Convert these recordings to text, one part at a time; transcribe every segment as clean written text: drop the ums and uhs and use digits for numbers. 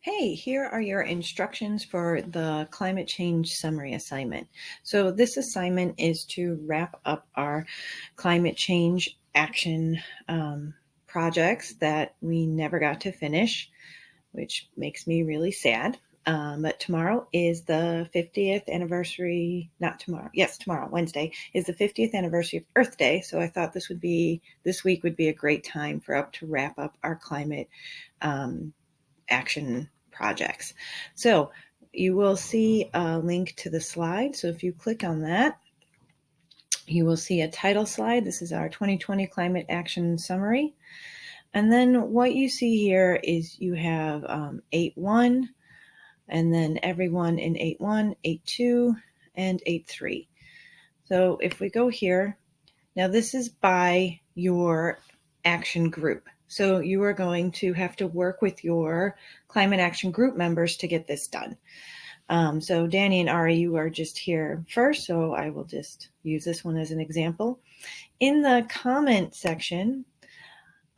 Hey, here are your instructions for the climate change summary assignment. So this assignment is to wrap up our climate change action projects that we never got to finish, which makes me really sad. But tomorrow is the 50th anniversary, not tomorrow, yes, tomorrow, Wednesday, is the 50th anniversary of Earth Day. So I thought this week would be a great time for us to wrap up our climate action projects. So you will see a link to the slide. So if you click on that, you will see a title slide. This is our 2020 Climate Action Summary. And then what you see here is you have 8.1, and then everyone in 8.1, 8.2, and 8.3. So if we go here, now this is by your action group. So you are going to have to work with your climate action group members to get this done. So Danny and Ari, you are just here first, so I will just use this one as an example. In the comment section,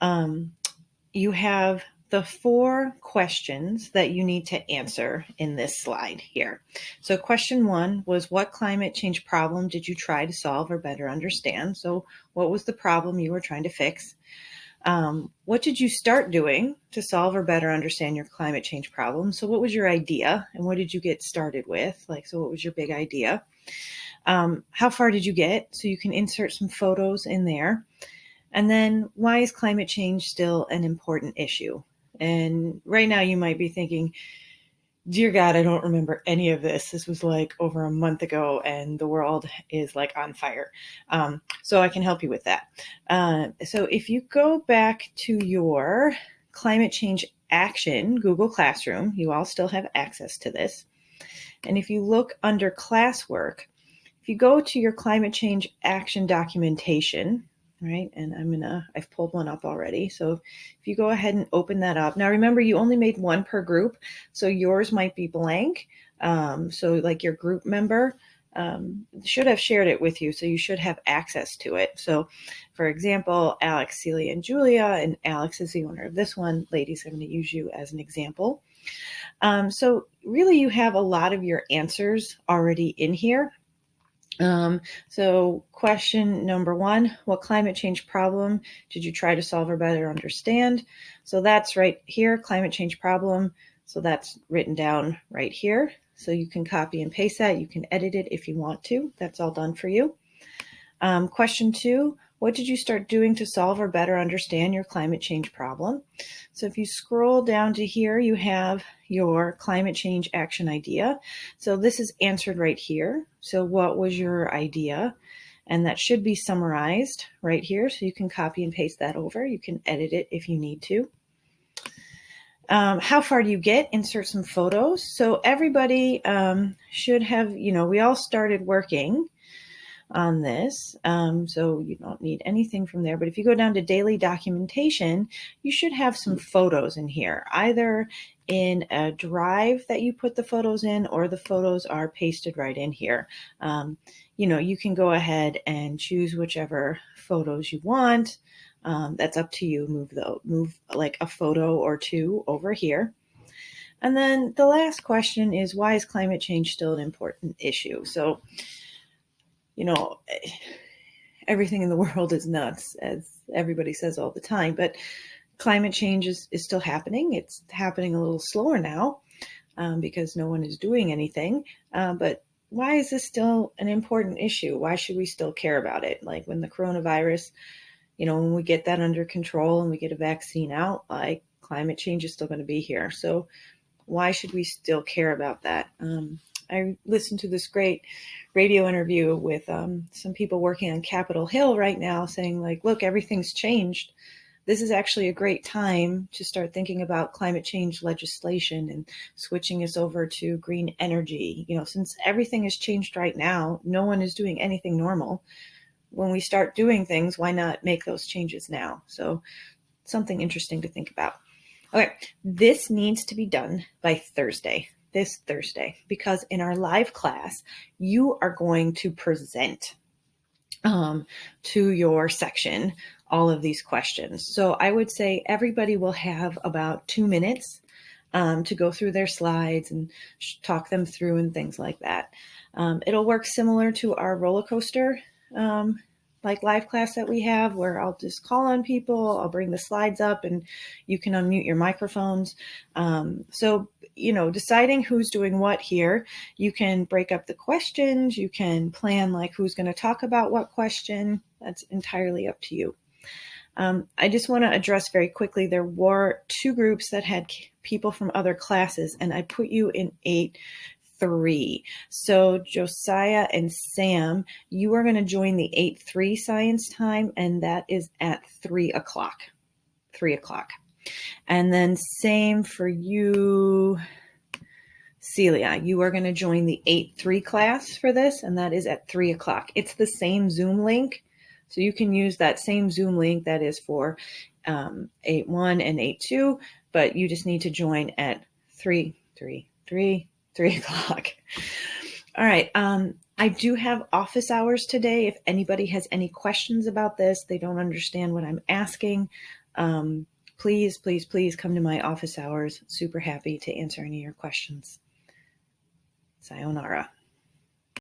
you have the 4 questions that you need to answer in this slide here. So question 1 was, what climate change problem did you try to solve or better understand? So what was the problem you were trying to fix? What did you start doing to solve or better understand your climate change problem? So what was your idea and what did you get started with? So what was your big idea? How far did you get? So you can insert some photos in there. And then why is climate change still an important issue? And right now you might be thinking, dear God, I don't remember any of this. This was like over a month ago and the world is like on fire. So I can help you with that. So if you go back to your climate change action Google Classroom, you all still have access to this. And if you look under classwork, if you go to your climate change action documentation, right? And I've pulled one up already. So if you go ahead and open that up. Now remember, you only made one per group, so yours might be blank. So like your group member should have shared it with you, so you should have access to it. So for example, Alex, Celia, and Julia, and Alex is the owner of this one. Ladies, I'm going to use you as an example. So really you have a lot of your answers already in here. So question number 1, what climate change problem did you try to solve or better understand? So that's right here, climate change problem. So that's written down right here. So you can copy and paste that. You can edit it if you want to. That's all done for you. Question 2, what did you start doing to solve or better understand your climate change problem? So if you scroll down to here, you have your climate change action idea. So this is answered right here. So what was your idea? And that should be summarized right here. So you can copy and paste that over. You can edit it if you need to. How far do you get? Insert some photos. So everybody should have, we all started working on this. So you don't need anything from there. But if you go down to daily documentation, you should have some photos in here, either in a drive that you put the photos in, or the photos are pasted right in here. You can go ahead and choose whichever photos you want. That's up to you. Move like a photo or 2 over here. And then the last question is, why is climate change still an important issue? So, everything in the world is nuts, as everybody says all the time, but climate change is still happening. It's happening a little slower now because no one is doing anything. But why is this still an important issue? Why should we still care about it? Like when the coronavirus, when we get that under control and we get a vaccine out, like climate change is still going to be here. So why should we still care about that? I listened to this great radio interview with some people working on Capitol Hill right now saying, like, look, everything's changed. This is actually a great time to start thinking about climate change legislation and switching us over to green energy. Since everything has changed right now, no one is doing anything normal. When we start doing things, why not make those changes now? So something interesting to think about. Okay, this needs to be done by this Thursday, because in our live class, you are going to present to your section all of these questions. So I would say everybody will have about 2 minutes to go through their slides and talk them through and things like that. It'll work similar to our roller coaster like live class that we have, where I'll just call on people, I'll bring the slides up, and you can unmute your microphones. So, deciding who's doing what here, you can break up the questions, you can plan like who's going to talk about what question. That's entirely up to you. I just want to address very quickly, there were 2 groups that had people from other classes, and I put you in 8-3. So Josiah and Sam, you are going to join the 8-3 science time, and that is at 3 o'clock. 3 o'clock. And then same for you, Celia, you are going to join the 8-3 class for this, and that is at 3 o'clock. It's the same Zoom link. So you can use that same Zoom link that is for 8-1 and 8-2, but you just need to join at 3 o'clock. All right. I do have office hours today. If anybody has any questions about this, they don't understand what I'm asking, please come to my office hours. Super happy to answer any of your questions. Sayonara.